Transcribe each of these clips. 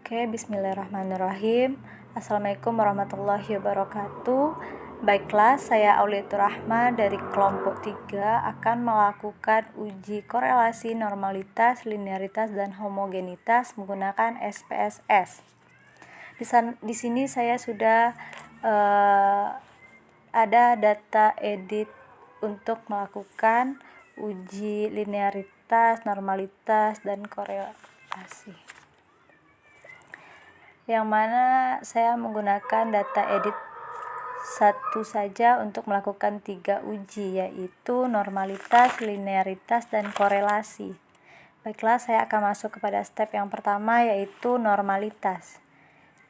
Oke, bismillahirrahmanirrahim. Assalamualaikum warahmatullahi wabarakatuh. Baiklah, saya Auliatur Rahma dari kelompok 3 akan melakukan uji korelasi normalitas, linearitas, dan homogenitas menggunakan SPSS. Di sini saya sudah ada data edit untuk melakukan uji linearitas, normalitas, dan korelasi. Yang mana saya menggunakan data edit satu saja untuk melakukan 3 uji, yaitu normalitas, linearitas, dan korelasi. Baiklah, saya akan masuk kepada step yang pertama, yaitu normalitas.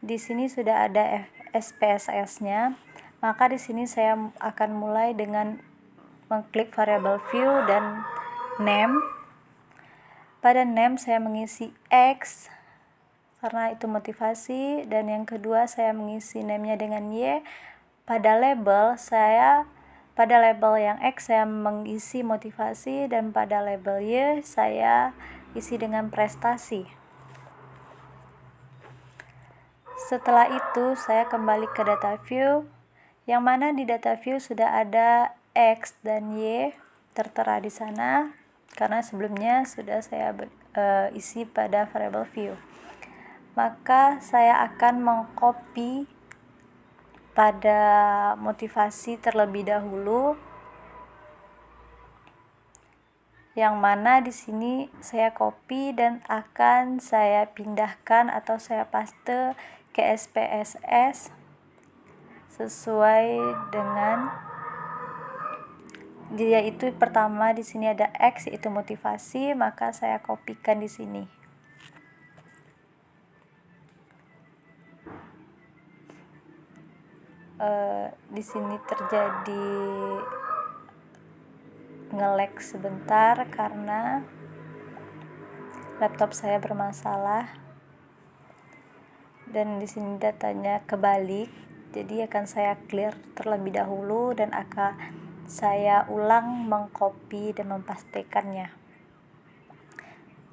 Di sini sudah ada SPSS-nya, maka di sini saya akan mulai dengan mengklik variable view dan name. Pada name saya mengisi X karena itu motivasi, dan yang kedua saya mengisi name-nya dengan Y. Pada label yang X saya mengisi motivasi, dan pada label Y saya isi dengan prestasi. Setelah itu saya kembali ke data view, yang mana di data view sudah ada X dan Y tertera di sana karena sebelumnya sudah saya isi pada variable view. Maka saya akan mengcopy pada motivasi terlebih dahulu, yang mana di sini saya copy dan akan saya pindahkan atau saya paste ke SPSS sesuai dengan, yaitu pertama di sini ada X yaitu motivasi, maka saya kopikan di sini. Di sini terjadi nge-lag sebentar karena laptop saya bermasalah, dan di sini datanya kebalik, jadi akan saya clear terlebih dahulu dan akan saya ulang mengcopy dan mempastekannya.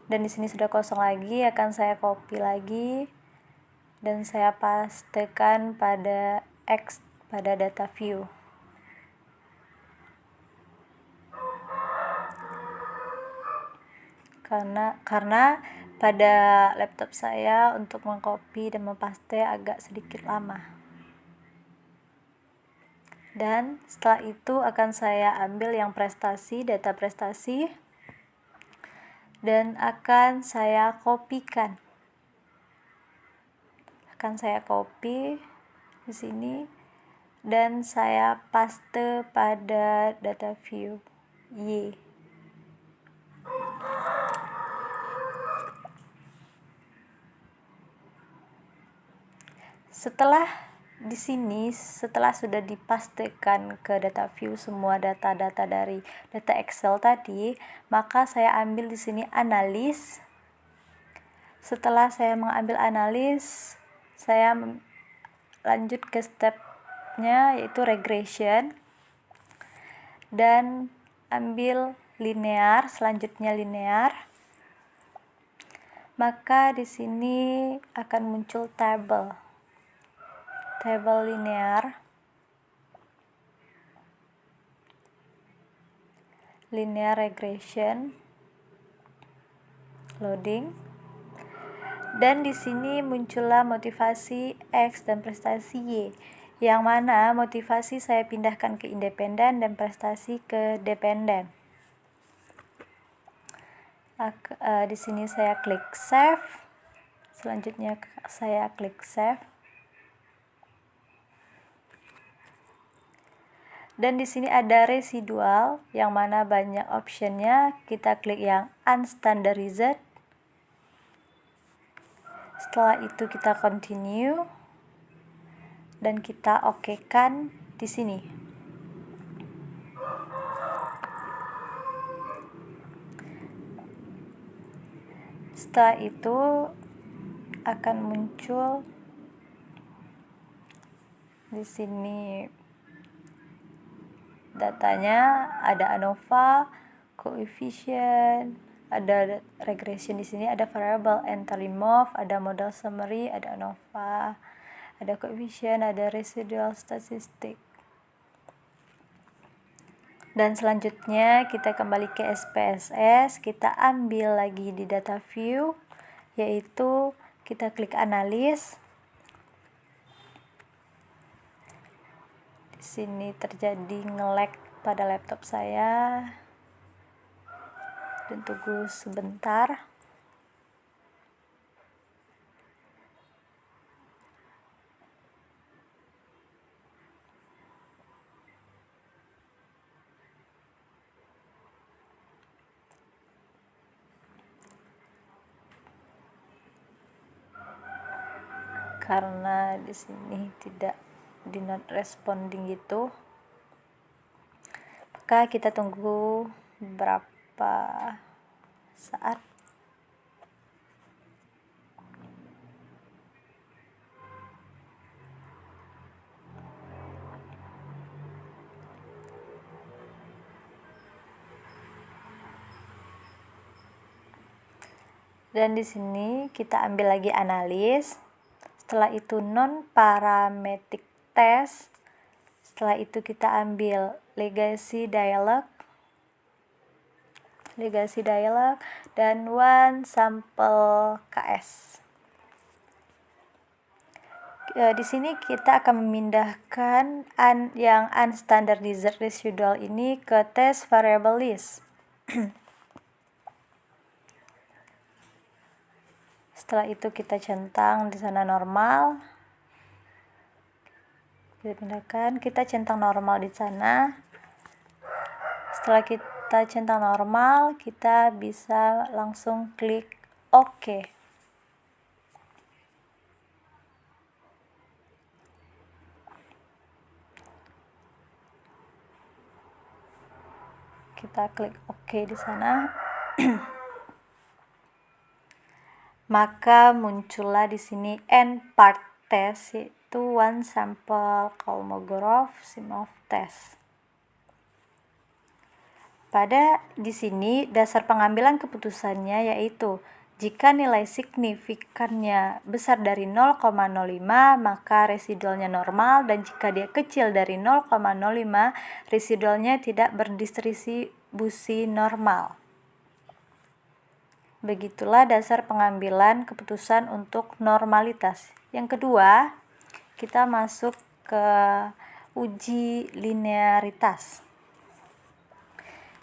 Dan di sini sudah kosong lagi, akan saya copy lagi dan saya pastekan pada X pada data view. Karena pada laptop saya untuk mengcopy dan mempaste agak sedikit lama. Dan setelah itu akan saya ambil yang prestasi, data prestasi, dan akan saya kopikan. Akan saya copy di sini dan saya paste pada data view Y. Setelah sudah dipastekan ke data view semua data-data dari data Excel tadi, maka saya ambil di sini analis. Setelah saya mengambil analis, saya lanjut ke stepnya yaitu regression dan ambil linear, selanjutnya linear. Maka di sini akan muncul tabel linear regression loading, dan di sini muncullah motivasi X dan prestasi Y, yang mana motivasi saya pindahkan ke independen dan prestasi ke dependen. Di sini saya klik save, selanjutnya saya klik save. Dan di sini ada residual, yang mana banyak optionnya. Kita klik yang unstandarized. Setelah itu kita continue dan kita okekan di sini. Setelah itu akan muncul di sini datanya, ada ANOVA, coefficient, ada regression di sini, ada variable entry move, ada model summary, ada ANOVA, ada coefficient, ada residual statistic. Dan selanjutnya kita kembali ke SPSS, kita ambil lagi di data view, yaitu kita klik analis. Di sini terjadi nge-lag pada laptop saya. Dan tunggu sebentar. Karena di sini tidak di not responding gitu, maka kita tunggu beberapa saat. Dan di sini kita ambil lagi analis. Setelah itu non parametric test. Setelah itu kita ambil legacy dialog dan one sample KS. Di sini kita akan memindahkan yang unstandardized residual ini ke test variable list. Setelah itu kita centang di sana normal. Kita pindahkan, kita centang normal di sana. Setelah kita centang normal, kita bisa langsung klik OK. Kita klik OK di sana. Maka muncullah di sini end part test, yaitu one sample Kolmogorov-Simov test. Pada di sini dasar pengambilan keputusannya yaitu jika nilai signifikannya besar dari 0,05 maka residualnya normal, dan jika dia kecil dari 0,05 residualnya tidak berdistribusi normal. Begitulah dasar pengambilan keputusan untuk normalitas. Yang kedua, kita masuk ke uji linearitas.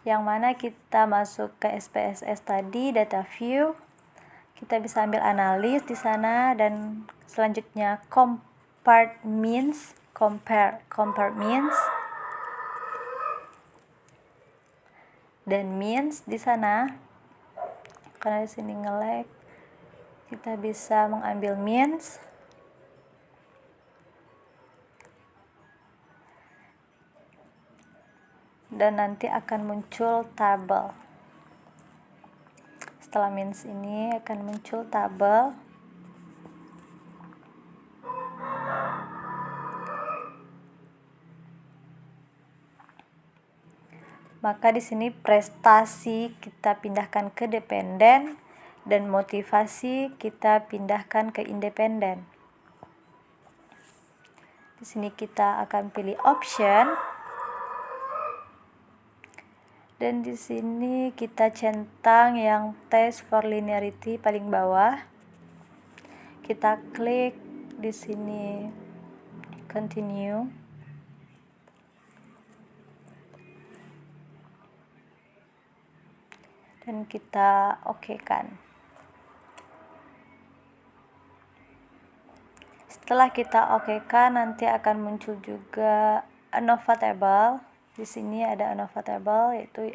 Yang mana kita masuk ke SPSS tadi, data view. Kita bisa ambil analis di sana, dan selanjutnya compare means. Dan means di sana. Karena di sini nge-lag, kita bisa mengambil means. Dan nanti akan muncul tabel. Setelah means ini akan muncul tabel. Maka di sini prestasi kita pindahkan ke dependen dan motivasi kita pindahkan ke independen. Di sini kita akan pilih option. Dan di sini kita centang yang test for linearity paling bawah. Kita klik di sini continue. Dan kita OK-kan. Setelah kita OK-kan, nanti akan muncul juga ANOVA table. Di sini ada ANOVA table, yaitu,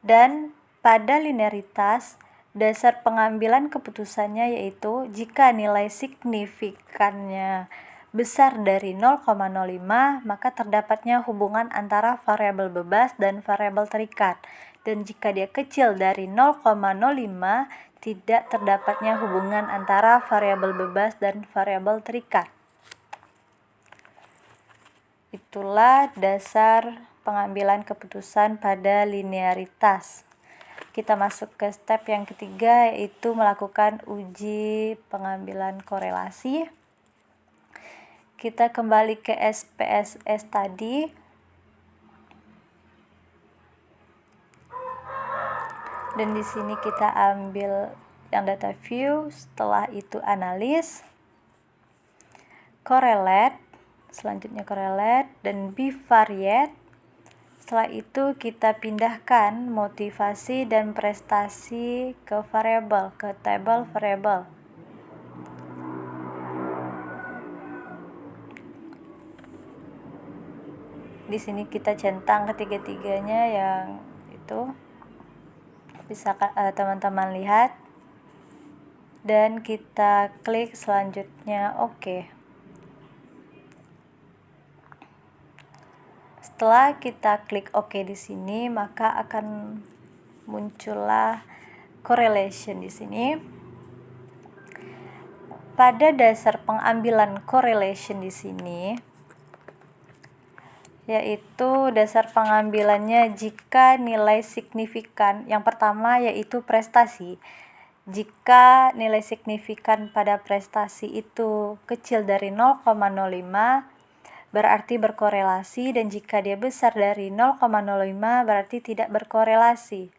dan pada linearitas dasar pengambilan keputusannya yaitu jika nilai signifikannya besar dari 0,05 maka terdapatnya hubungan antara variabel bebas dan variabel terikat, dan jika dia kecil dari 0,05 tidak terdapatnya hubungan antara variabel bebas dan variabel terikat. Itulah dasar pengambilan keputusan pada linearitas. kita masuk ke step yang ketiga, yaitu melakukan uji pengambilan korelasi. Kita kembali ke SPSS tadi. Dan di sini kita ambil yang data view, setelah itu analis, correlate, selanjutnya correlate dan bivariate. Setelah itu kita pindahkan motivasi dan prestasi ke variabel, ke table variabel. Di sini kita centang ketiga-tiganya yang itu. Bisa teman-teman lihat. Dan kita klik selanjutnya OK. Setelah kita klik OK di sini, maka akan muncullah correlation di sini. Pada dasar pengambilan correlation di sini, yaitu dasar pengambilannya jika nilai signifikan, yang pertama yaitu prestasi. Jika nilai signifikan pada prestasi itu kecil dari 0,05, berarti berkorelasi, dan jika dia besar dari 0,05 berarti tidak berkorelasi.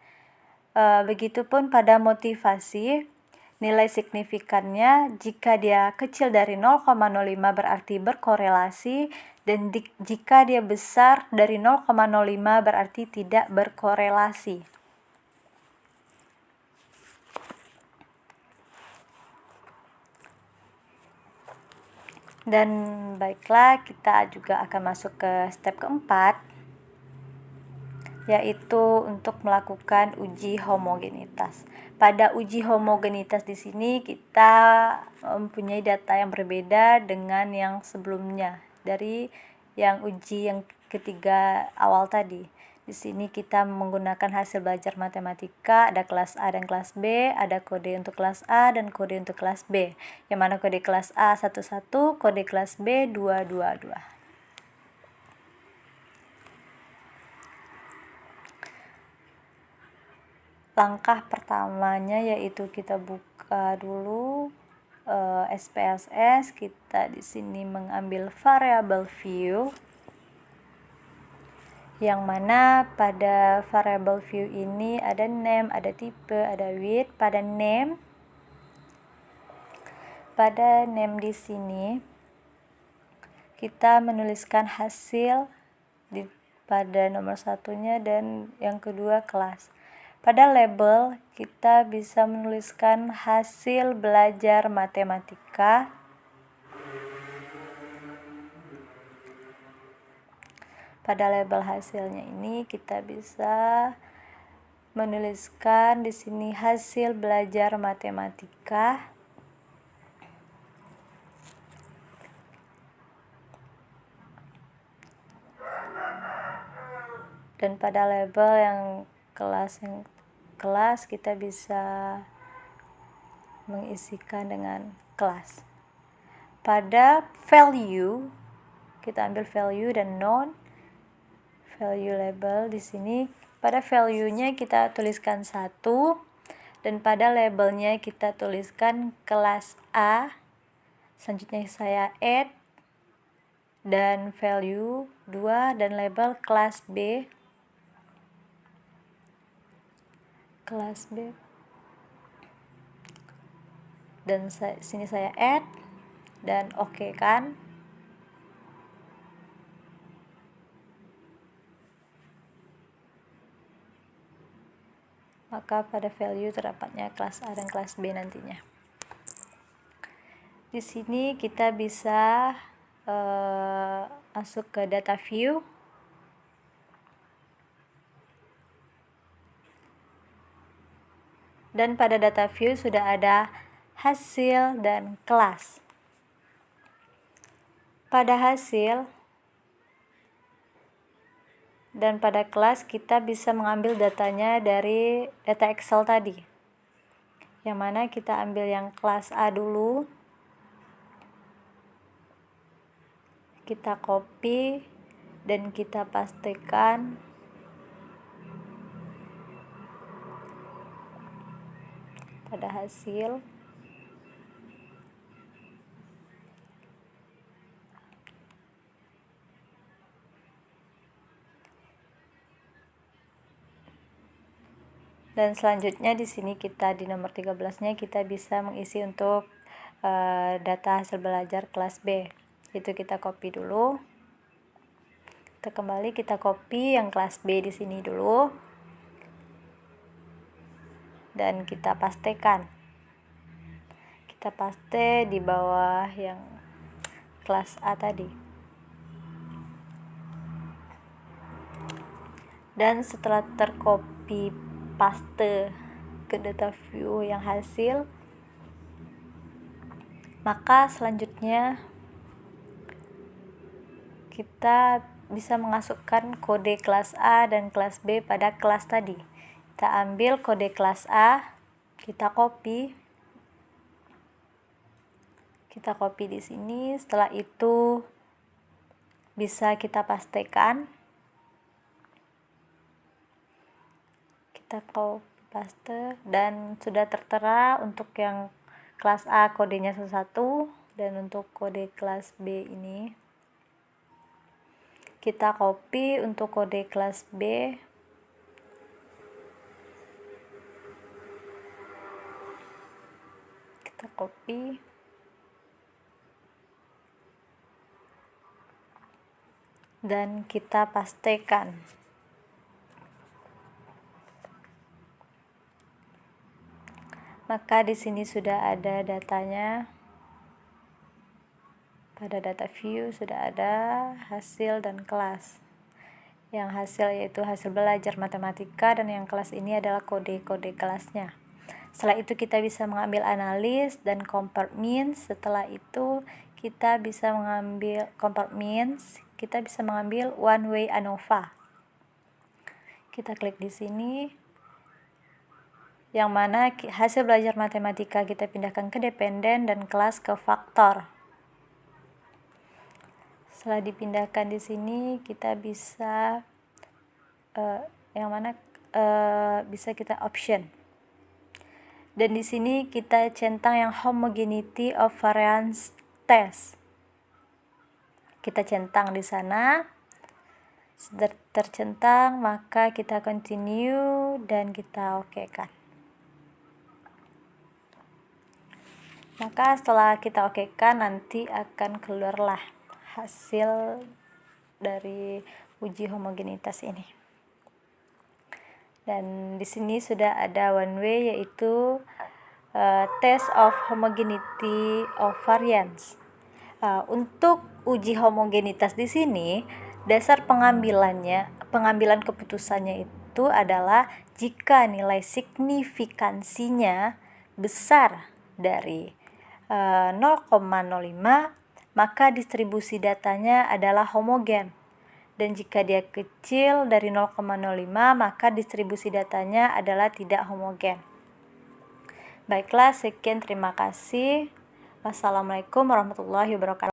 Begitupun pada motivasi, nilai signifikannya jika dia kecil dari 0,05 berarti berkorelasi, dan jika dia besar dari 0,05 berarti tidak berkorelasi. Dan baiklah, kita juga akan masuk ke step keempat, yaitu untuk melakukan uji homogenitas. Pada uji homogenitas di sini kita mempunyai data yang berbeda dengan yang sebelumnya dari yang uji yang ketiga awal tadi. Di sini kita menggunakan hasil belajar matematika, ada kelas A dan kelas B, ada kode untuk kelas A dan kode untuk kelas B. Yang mana kode kelas A 11, kode kelas B 222. Langkah pertamanya yaitu kita buka dulu SPSS. Kita di sini mengambil variabel view, yang mana pada variabel view ini ada name, ada type, ada width. Pada name di sini kita menuliskan hasil pada nomor satunya dan yang kedua kelas. Pada label kita bisa menuliskan hasil belajar matematika. Pada label hasilnya ini kita bisa menuliskan di sini hasil belajar matematika. Dan pada label yang kelas kita bisa mengisikan dengan kelas. Pada value kita ambil value dan non value label. Di sini pada value-nya kita tuliskan 1, dan pada labelnya kita tuliskan kelas A. Selanjutnya saya add dan value 2 dan label kelas B. Dan sini saya add dan OK kan. Maka pada value terdapatnya kelas A dan kelas B nantinya. Di sini kita bisa masuk ke data view. Dan pada data view sudah ada hasil dan kelas. Pada hasil dan pada kelas kita bisa mengambil datanya dari data Excel tadi. Yang mana kita ambil yang kelas A dulu. Kita copy dan kita pastekan pada hasil. Dan selanjutnya di sini kita di nomor 13-nya kita bisa mengisi untuk data hasil belajar kelas B. Itu kita copy dulu. Kita kembali, kita copy yang kelas B di sini dulu. Dan kita pastekan. Kita paste di bawah yang kelas A tadi. Dan setelah tercopy paste ke data view yang hasil, maka selanjutnya kita bisa memasukkan kode kelas A dan kelas B pada kelas tadi. Kita ambil kode kelas A, kita copy di sini. Setelah itu bisa kita pastekan. Kita copy paste dan sudah tertera untuk yang kelas A kodenya 1 dan untuk kode kelas B ini kita copy untuk kode kelas B. Kita copy. Dan kita pastekan. Maka di sini sudah ada datanya. Pada data view sudah ada hasil dan kelas. Yang hasil yaitu hasil belajar matematika dan yang kelas ini adalah kode-kode kelasnya. Setelah itu kita bisa mengambil analis dan compare means. Setelah itu kita bisa mengambil compare means, kita bisa mengambil one way ANOVA. Kita klik di sini. Yang mana hasil belajar matematika kita pindahkan ke dependen dan kelas ke faktor. Setelah dipindahkan di sini kita bisa bisa kita option. Dan di sini kita centang yang homogeneity of variance test. Kita centang di sana. Sudah tercentang, maka kita continue dan kita okekan. Maka setelah kita okekan nanti akan keluarlah hasil dari uji homogenitas ini. Dan di sini sudah ada one way yaitu test of homogeneity of variance. Untuk uji homogenitas di sini dasar pengambilan keputusannya itu adalah jika nilai signifikansinya besar dari 0,05 maka distribusi datanya adalah homogen. Dan jika dia kecil dari 0,05 maka distribusi datanya adalah tidak homogen. Baiklah, sekian, terima kasih. Wassalamualaikum warahmatullahi wabarakatuh.